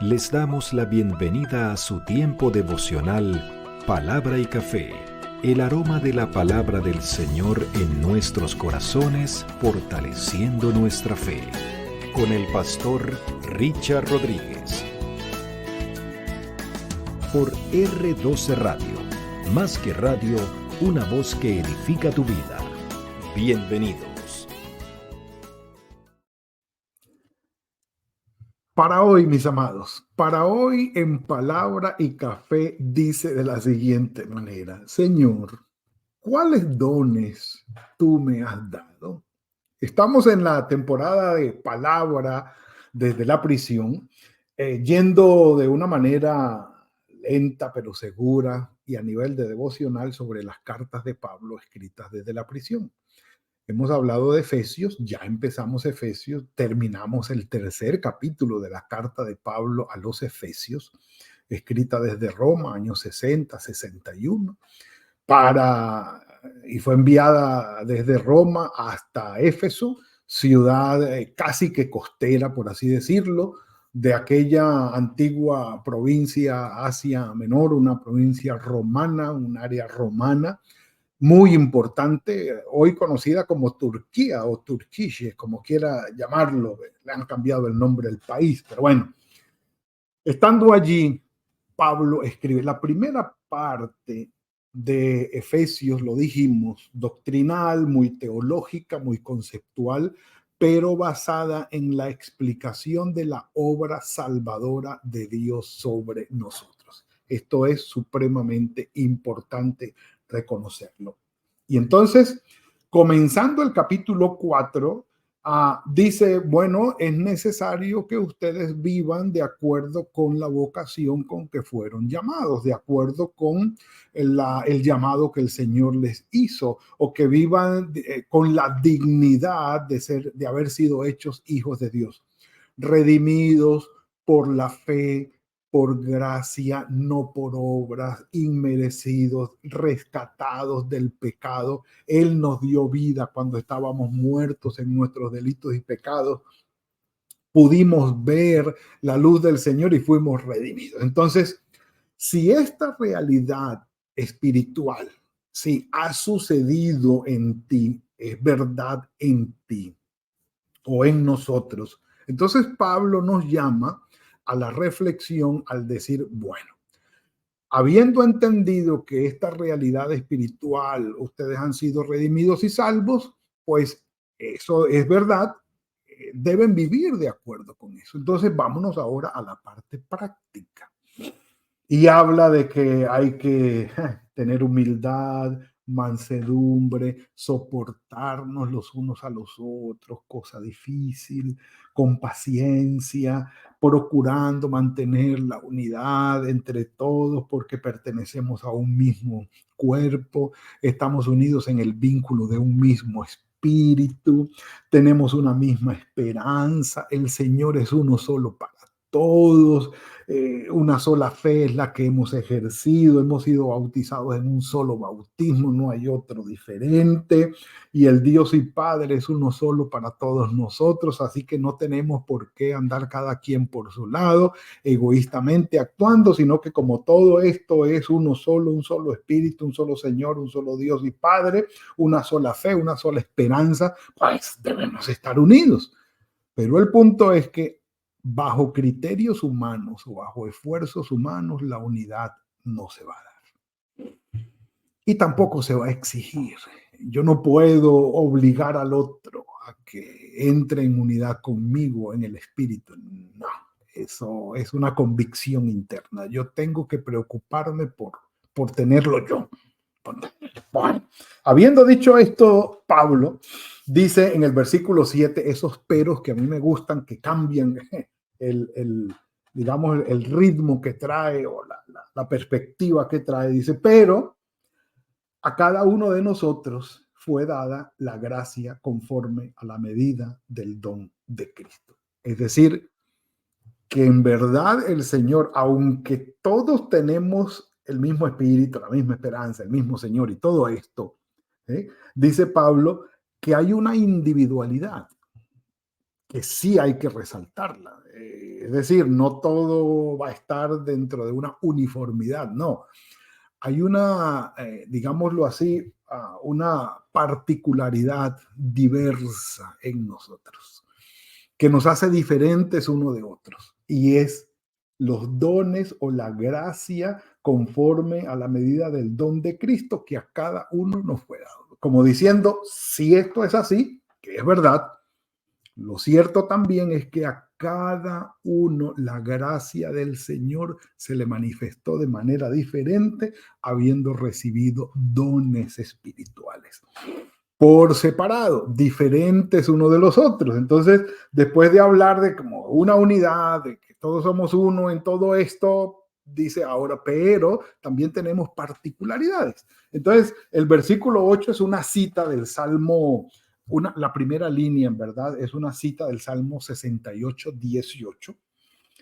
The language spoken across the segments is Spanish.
Les damos la bienvenida a su tiempo devocional Palabra y Café, el aroma de la palabra del Señor en nuestros corazones, fortaleciendo nuestra fe. Con el pastor Richard Rodríguez. Por R12 Radio, más que radio, una voz que edifica tu vida. Bienvenidos. Para hoy, mis amados, para hoy en Palabra y Café dice de la siguiente manera: Señor, ¿cuáles dones tú me has dado? Estamos en la temporada de Palabra desde la prisión, yendo de una manera lenta pero segura y a nivel de devocional sobre las cartas de Pablo escritas desde la prisión. Hemos hablado de Efesios, ya empezamos Efesios, terminamos el tercer capítulo de la carta de Pablo a los Efesios, escrita desde Roma, años 60, 61, y fue enviada desde Roma hasta Éfeso, ciudad casi que costera, por así decirlo, de aquella antigua provincia Asia Menor, una provincia romana, un área romana, muy importante, hoy conocida como Turquía o Turkish, como quiera llamarlo, le han cambiado el nombre del país, pero bueno, estando allí, Pablo escribe la primera parte de Efesios, lo dijimos, doctrinal, muy teológica, muy conceptual, pero basada en la explicación de la obra salvadora de Dios sobre nosotros. Esto es supremamente importante reconocerlo. Y entonces, comenzando el capítulo 4, dice, bueno, es necesario que ustedes vivan de acuerdo con la vocación con que fueron llamados, de acuerdo con el llamado que el Señor les hizo, o que vivan con la dignidad de haber sido hechos hijos de Dios, redimidos por la fe, por gracia, no por obras, inmerecidos, rescatados del pecado. Él nos dio vida cuando estábamos muertos en nuestros delitos y pecados. Pudimos ver la luz del Señor y fuimos redimidos. Entonces, si esta realidad espiritual, si ha sucedido en ti, es verdad en ti o en nosotros, entonces Pablo nos llama a la reflexión al decir, bueno, habiendo entendido que esta realidad espiritual, ustedes han sido redimidos y salvos, pues eso es verdad, deben vivir de acuerdo con eso. Entonces vámonos ahora a la parte práctica. Y habla de que hay que tener humildad, mansedumbre, soportarnos los unos a los otros, cosa difícil, con paciencia, procurando mantener la unidad entre todos porque pertenecemos a un mismo cuerpo, estamos unidos en el vínculo de un mismo espíritu, tenemos una misma esperanza, el Señor es uno solo para todos. Una sola fe es la que hemos ejercido, hemos sido bautizados en un solo bautismo, no hay otro diferente, y el Dios y Padre es uno solo para todos nosotros, así que no tenemos por qué andar cada quien por su lado, egoístamente actuando, sino que como todo esto es uno solo, un solo espíritu, un solo Señor, un solo Dios y Padre, una sola fe, una sola esperanza, pues debemos estar unidos. Pero el punto es que bajo criterios humanos o bajo esfuerzos humanos, la unidad no se va a dar. Y tampoco se va a exigir. Yo no puedo obligar al otro a que entre en unidad conmigo en el espíritu. No, eso es una convicción interna. Yo tengo que preocuparme por tenerlo yo. Bueno, habiendo dicho esto, Pablo dice en el versículo 7 esos peros que a mí me gustan, que cambian digamos, el ritmo que trae o la perspectiva que trae. Dice, pero a cada uno de nosotros fue dada la gracia conforme a la medida del don de Cristo. Es decir, que en verdad el Señor, aunque todos tenemos el mismo espíritu, la misma esperanza, el mismo Señor y todo esto, dice Pablo que hay una individualidad, que sí hay que resaltarla. Es decir, no todo va a estar dentro de una uniformidad, no. Hay una, digámoslo así, una particularidad diversa en nosotros, que nos hace diferentes uno de otros, y es los dones o la gracia conforme a la medida del don de Cristo que a cada uno nos fue dado. Como diciendo, si esto es así, que es verdad, lo cierto también es que a cada uno la gracia del Señor se le manifestó de manera diferente, habiendo recibido dones espirituales por separado, diferentes uno de los otros. Entonces, después de hablar de como una unidad, de que todos somos uno en todo esto, dice ahora, pero también tenemos particularidades. Entonces, el versículo 8 es una cita del Salmo, la primera línea, en verdad, es una cita del Salmo 68, 18.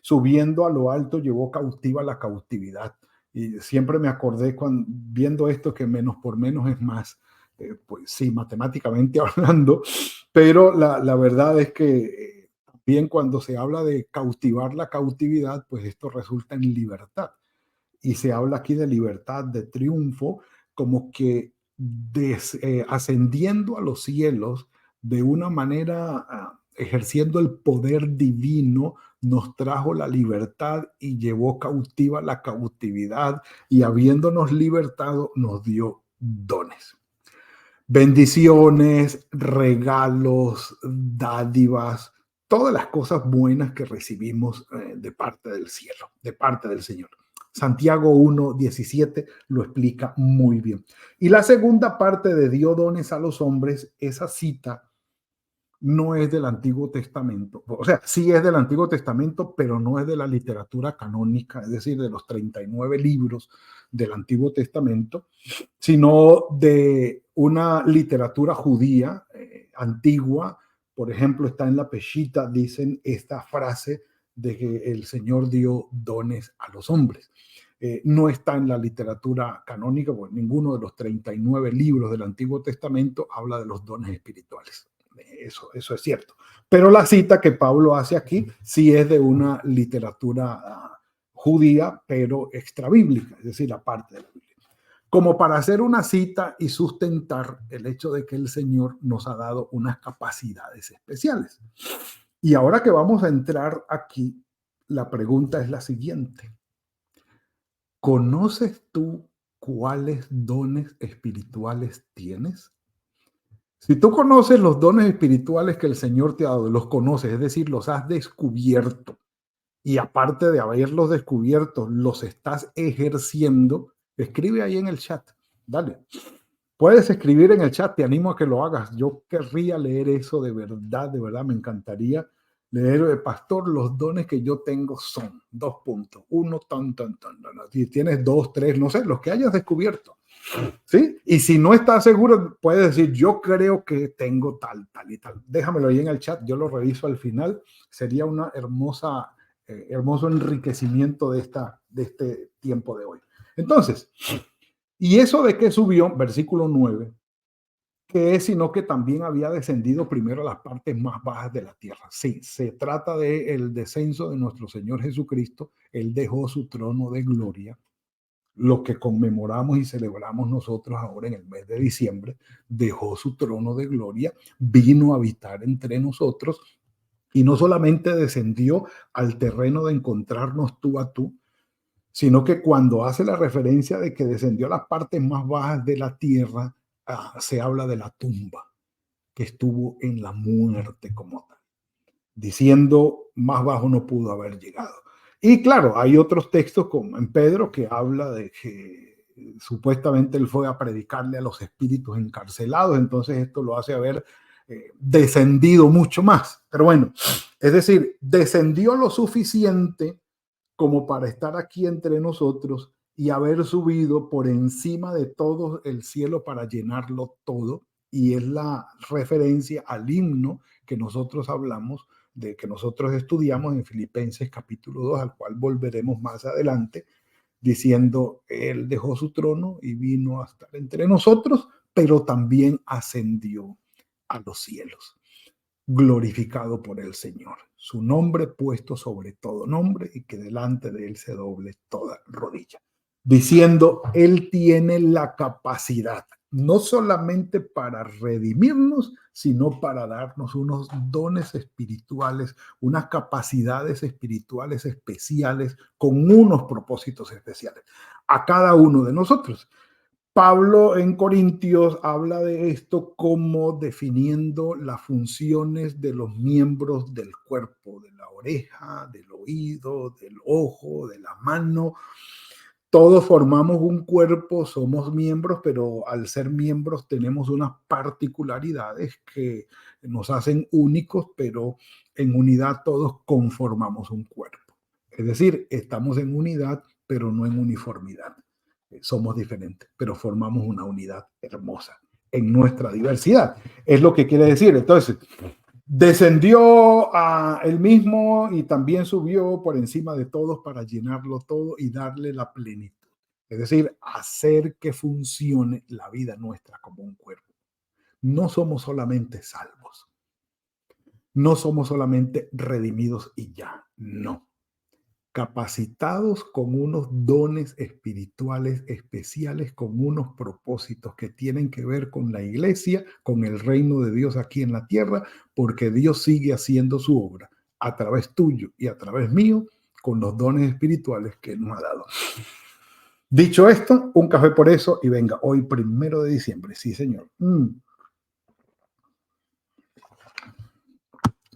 Subiendo a lo alto llevó cautiva la cautividad. Y siempre me acordé cuando, viendo esto que menos por menos es más. Pues sí, matemáticamente hablando, pero la verdad es que también cuando se habla de cautivar la cautividad, pues esto resulta en libertad. Y se habla aquí de libertad, de triunfo, como que ascendiendo a los cielos de una manera, ejerciendo el poder divino, nos trajo la libertad y llevó cautiva la cautividad, y habiéndonos libertado, nos dio dones. Bendiciones, regalos, dádivas, todas las cosas buenas que recibimos de parte del cielo, de parte del Señor. Santiago 1:17 lo explica muy bien. Y la segunda parte de dio dones a los hombres, esa cita no es del Antiguo Testamento. O sea, sí es del Antiguo Testamento, pero no es de la literatura canónica, es decir, de los 39 libros del Antiguo Testamento, sino de una literatura judía antigua. Por ejemplo, está en la Peshita, dicen esta frase de que el Señor dio dones a los hombres. No está en la literatura canónica, porque ninguno de los 39 libros del Antiguo Testamento habla de los dones espirituales. Eso es cierto. Pero la cita que Pablo hace aquí sí es de una literatura judía, pero extrabíblica, es decir, aparte de la Biblia. Como para hacer una cita y sustentar el hecho de que el Señor nos ha dado unas capacidades especiales. Y ahora que vamos a entrar aquí, la pregunta es la siguiente. ¿Conoces tú cuáles dones espirituales tienes? Si tú conoces los dones espirituales que el Señor te ha dado, los conoces, es decir, los has descubierto, y aparte de haberlos descubierto, los estás ejerciendo, escribe ahí en el chat. Dale. Puedes escribir en el chat, te animo a que lo hagas. Yo querría leer eso de verdad, me encantaría leer, pastor, los dones que yo tengo son, 2 puntos, 1, si tienes 2, 3, no sé, los que hayas descubierto. ¿Sí? Y si no estás seguro, puedes decir, yo creo que tengo tal y tal. Déjamelo ahí en el chat, yo lo reviso al final. Sería una hermoso enriquecimiento de este tiempo de hoy. Entonces, ¿y eso de qué subió? Versículo 9, que es sino que también había descendido primero a las partes más bajas de la tierra. Sí, se trata del descenso de nuestro Señor Jesucristo. Él dejó su trono de gloria, lo que conmemoramos y celebramos nosotros ahora en el mes de diciembre. Dejó su trono de gloria, vino a habitar entre nosotros, y no solamente descendió al terreno de encontrarnos tú a tú, sino que cuando hace la referencia de que descendió a las partes más bajas de la tierra, se habla de la tumba, que estuvo en la muerte como tal, diciendo más bajo no pudo haber llegado. Y claro, hay otros textos como en Pedro que habla de que supuestamente él fue a predicarle a los espíritus encarcelados, entonces esto lo hace haber descendido mucho más. Pero bueno, es decir, descendió lo suficiente como para estar aquí entre nosotros y haber subido por encima de todo el cielo para llenarlo todo. Y es la referencia al himno que nosotros hablamos, de que nosotros estudiamos en Filipenses capítulo 2, al cual volveremos más adelante, diciendo, él dejó su trono y vino a estar entre nosotros, pero también ascendió a los cielos. glorificado por el Señor. Su nombre puesto sobre todo nombre y que delante de él se doble toda rodilla. Diciendo, él tiene la capacidad, no solamente para redimirnos, sino para darnos unos dones espirituales, unas capacidades espirituales especiales, con unos propósitos especiales a cada uno de nosotros. Pablo en Corintios habla de esto como definiendo las funciones de los miembros del cuerpo, de la oreja, del oído, del ojo, de la mano. Todos formamos un cuerpo, somos miembros, pero al ser miembros tenemos unas particularidades que nos hacen únicos, pero en unidad todos conformamos un cuerpo. Es decir, estamos en unidad, pero no en uniformidad. Somos diferentes, pero formamos una unidad hermosa en nuestra diversidad. Es lo que quiere decir. Entonces, descendió a él mismo y también subió por encima de todos para llenarlo todo y darle la plenitud. Es decir, hacer que funcione la vida nuestra como un cuerpo. No somos solamente salvos. No somos solamente redimidos y ya. No. Capacitados con unos dones espirituales especiales, con unos propósitos que tienen que ver con la iglesia, con el reino de Dios aquí en la tierra, porque Dios sigue haciendo su obra a través tuyo y a través mío, con los dones espirituales que nos ha dado. Dicho esto, un café por eso y venga, hoy 1 de diciembre, sí señor.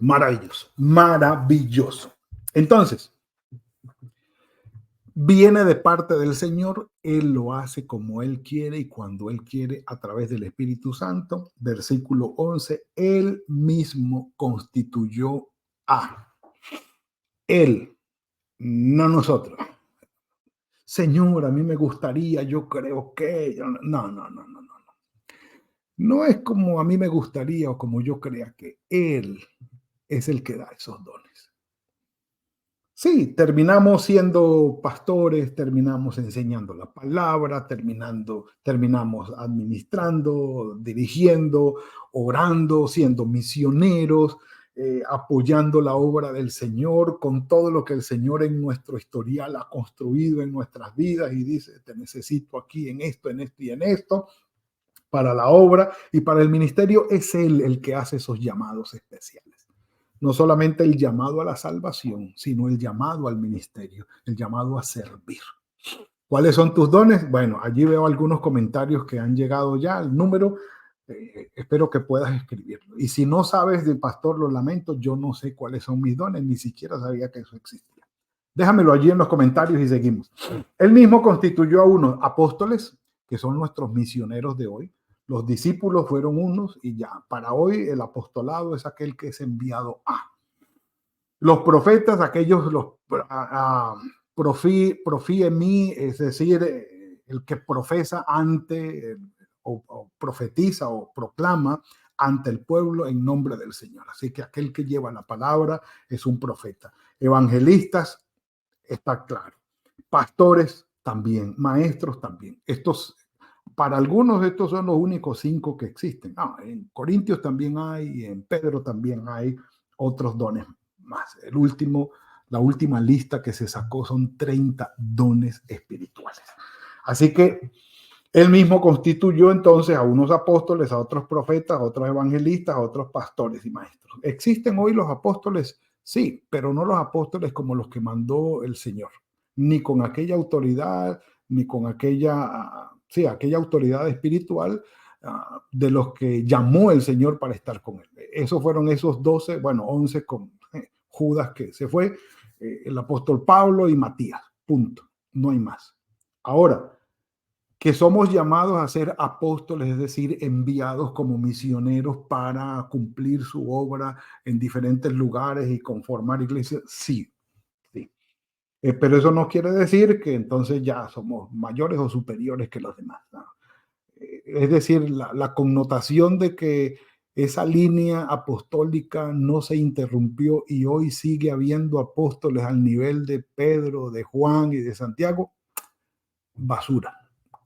Maravilloso, maravilloso. Entonces, viene de parte del Señor, Él lo hace como Él quiere y cuando Él quiere a través del Espíritu Santo. Versículo 11, Él mismo constituyó a Él, no nosotros. Señor, a mí me gustaría, yo creo que... No. No es como a mí me gustaría o como yo crea que Él es el que da esos dones. Sí, terminamos siendo pastores, terminamos enseñando la palabra, terminamos administrando, dirigiendo, orando, siendo misioneros, apoyando la obra del Señor con todo lo que el Señor en nuestro historial ha construido en nuestras vidas y dice, te necesito aquí en esto y en esto, para la obra y para el ministerio. Es Él el que hace esos llamados especiales. No solamente el llamado a la salvación, sino el llamado al ministerio, el llamado a servir. ¿Cuáles son tus dones? Bueno, allí veo algunos comentarios que han llegado ya al número. Espero que puedas escribirlo. Y si no sabes del pastor, lo lamento, yo no sé cuáles son mis dones, ni siquiera sabía que eso existía. Déjamelo allí en los comentarios y seguimos. Él mismo constituyó a unos apóstoles, que son nuestros misioneros de hoy. Los discípulos fueron unos y ya. Para hoy el apostolado es aquel que es enviado a. Los profetas, aquellos, profí en mí, es decir, el que profesa ante o profetiza o proclama ante el pueblo en nombre del Señor. Así que aquel que lleva la palabra es un profeta. Evangelistas, está claro. Pastores también, maestros también. Para algunos estos son los únicos 5 que existen. En Corintios también hay, en Pedro también hay otros dones más. La última lista que se sacó son 30 dones espirituales. Así que él mismo constituyó entonces a unos apóstoles, a otros profetas, a otros evangelistas, a otros pastores y maestros. ¿Existen hoy los apóstoles? Sí, pero no los apóstoles como los que mandó el Señor, ni con aquella autoridad, ni con aquella autoridad espiritual de los que llamó el Señor para estar con él. Esos fueron esos 12, 11 con Judas que se fue, el apóstol Pablo y Matías, punto, no hay más. Ahora, que somos llamados a ser apóstoles, es decir, enviados como misioneros para cumplir su obra en diferentes lugares y conformar iglesias, sí. Pero eso no quiere decir que entonces ya somos mayores o superiores que los demás, ¿no? Es decir, la connotación de que esa línea apostólica no se interrumpió y hoy sigue habiendo apóstoles al nivel de Pedro, de Juan y de Santiago, basura,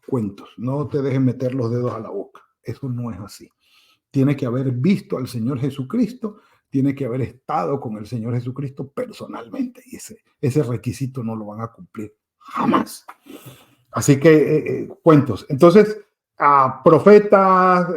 cuentos. No te dejes meter los dedos a la boca. Eso no es así. Tiene que haber visto al Señor Jesucristo, tiene que haber estado con el Señor Jesucristo personalmente, y ese requisito no lo van a cumplir jamás. Así que cuentos. Entonces, a profetas,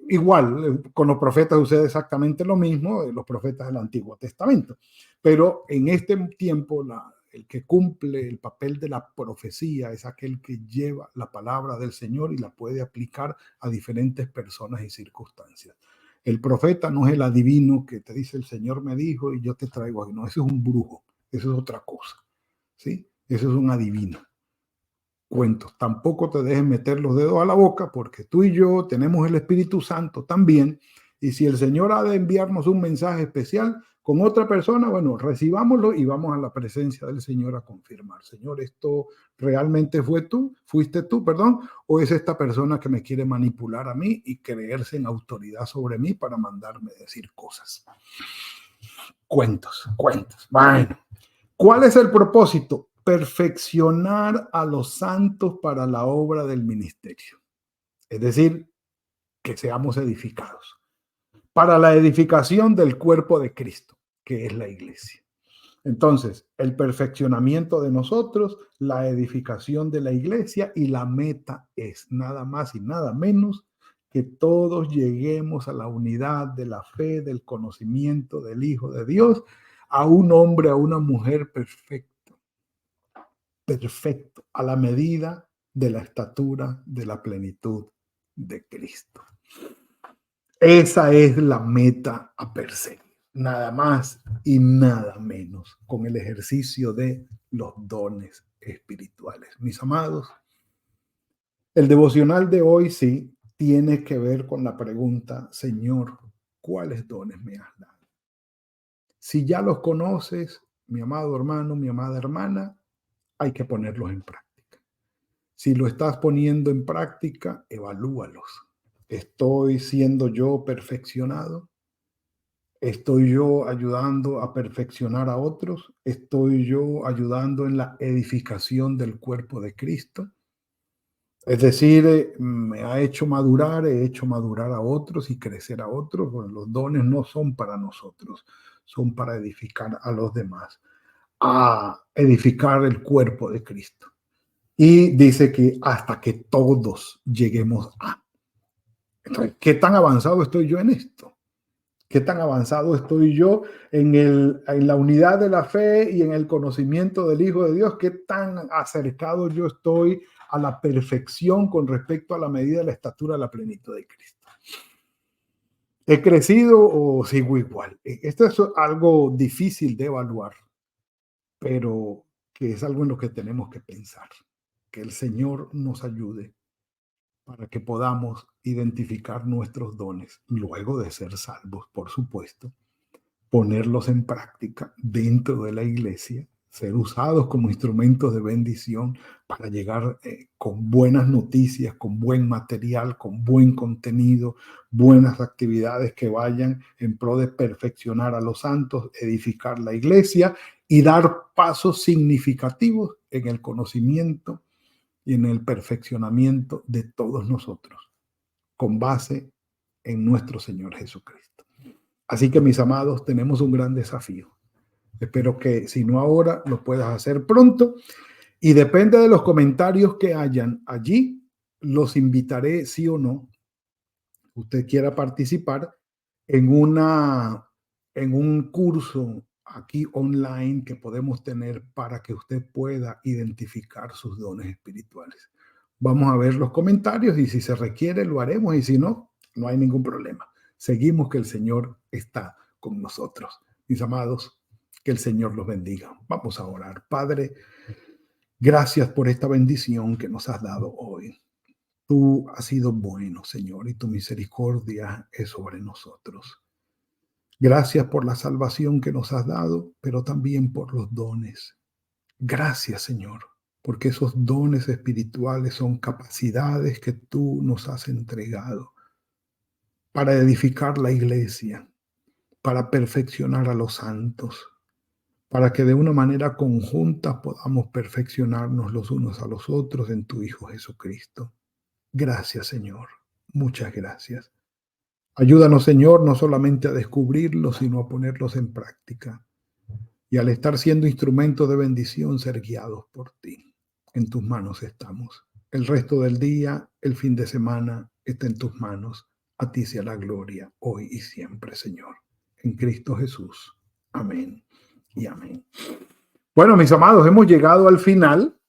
igual, con los profetas sucede exactamente lo mismo, los profetas del Antiguo Testamento. Pero en este tiempo, el que cumple el papel de la profecía es aquel que lleva la palabra del Señor y la puede aplicar a diferentes personas y circunstancias. El profeta no es el adivino que te dice el Señor me dijo y yo te traigo aquí. No, ese es un brujo, eso es otra cosa. ¿Sí? Eso es un adivino. Cuentos. Tampoco te dejes meter los dedos a la boca porque tú y yo tenemos el Espíritu Santo también. Y si el Señor ha de enviarnos un mensaje especial con otra persona, bueno, recibámoslo y vamos a la presencia del Señor a confirmar. Señor, ¿esto realmente fuiste tú, perdón? ¿O es esta persona que me quiere manipular a mí y creerse en autoridad sobre mí para mandarme decir cosas? Cuentos. Bueno, ¿cuál es el propósito? Perfeccionar a los santos para la obra del ministerio. Es decir, que seamos edificados. Para la edificación del cuerpo de Cristo, que es la iglesia. Entonces, el perfeccionamiento de nosotros, la edificación de la iglesia y la meta es nada más y nada menos que todos lleguemos a la unidad de la fe, del conocimiento del Hijo de Dios, a un hombre, a una mujer perfecto, a la medida de la estatura de la plenitud de Cristo. Esa es la meta a perseguir, nada más y nada menos, con el ejercicio de los dones espirituales. Mis amados, el devocional de hoy sí tiene que ver con la pregunta, Señor, ¿cuáles dones me has dado? Si ya los conoces, mi amado hermano, mi amada hermana, hay que ponerlos en práctica. Si lo estás poniendo en práctica, evalúalos. ¿Estoy siendo yo perfeccionado? ¿Estoy yo ayudando a perfeccionar a otros? ¿Estoy yo ayudando en la edificación del cuerpo de Cristo? Es decir, me ha hecho madurar, he hecho madurar a otros y crecer a otros. Bueno, los dones no son para nosotros, son para edificar a los demás, a edificar el cuerpo de Cristo. Y dice que hasta que todos lleguemos a. Entonces, ¿qué tan avanzado estoy yo en esto? ¿Qué tan avanzado estoy yo en la unidad de la fe y en el conocimiento del Hijo de Dios? ¿Qué tan acercado yo estoy a la perfección con respecto a la medida de la estatura de la plenitud de Cristo? ¿He crecido o sigo igual? Esto es algo difícil de evaluar, pero que es algo en lo que tenemos que pensar. Que el Señor nos ayude para que podamos identificar nuestros dones, luego de ser salvos, por supuesto, ponerlos en práctica dentro de la iglesia, ser usados como instrumentos de bendición para llegar con buenas noticias, con buen material, con buen contenido, buenas actividades que vayan en pro de perfeccionar a los santos, edificar la iglesia y dar pasos significativos en el conocimiento y en el perfeccionamiento de todos nosotros, con base en nuestro Señor Jesucristo. Así que, mis amados, tenemos un gran desafío. Espero que, si no ahora, lo puedas hacer pronto. Y depende de los comentarios que hayan allí, los invitaré, sí o no, usted quiera participar en un curso aquí online que podemos tener para que usted pueda identificar sus dones espirituales. Vamos a ver los comentarios y si se requiere lo haremos y si no, no hay ningún problema. Seguimos que el Señor está con nosotros. Mis amados, que el Señor los bendiga. Vamos a orar. Padre, gracias por esta bendición que nos has dado hoy. Tú has sido bueno, Señor, y tu misericordia es sobre nosotros. Gracias por la salvación que nos has dado, pero también por los dones. Gracias, Señor, porque esos dones espirituales son capacidades que tú nos has entregado para edificar la iglesia, para perfeccionar a los santos, para que de una manera conjunta podamos perfeccionarnos los unos a los otros en tu Hijo Jesucristo. Gracias, Señor. Muchas gracias. Ayúdanos, Señor, no solamente a descubrirlos, sino a ponerlos en práctica. Y al estar siendo instrumento de bendición, ser guiados por ti. En tus manos estamos. El resto del día, el fin de semana, está en tus manos. A ti sea la gloria, hoy y siempre, Señor. En Cristo Jesús. Amén y amén. Bueno, mis amados, hemos llegado al final.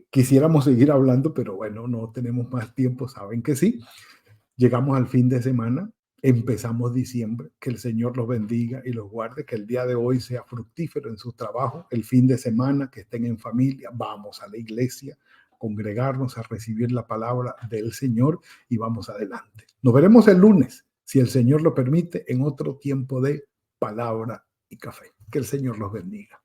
Quisiéramos seguir hablando, pero bueno, no tenemos más tiempo, saben que sí. Llegamos al fin de semana, empezamos diciembre, que el Señor los bendiga y los guarde, que el día de hoy sea fructífero en su trabajo, el fin de semana, que estén en familia, vamos a la iglesia, congregarnos a recibir la palabra del Señor y vamos adelante. Nos veremos el lunes, si el Señor lo permite, en otro tiempo de palabra y café. Que el Señor los bendiga.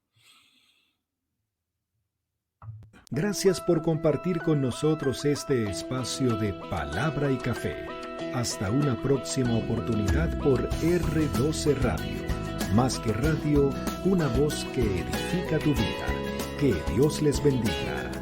Gracias por compartir con nosotros este espacio de palabra y café. Hasta una próxima oportunidad por R12 Radio. Más que radio, una voz que edifica tu vida. Que Dios les bendiga.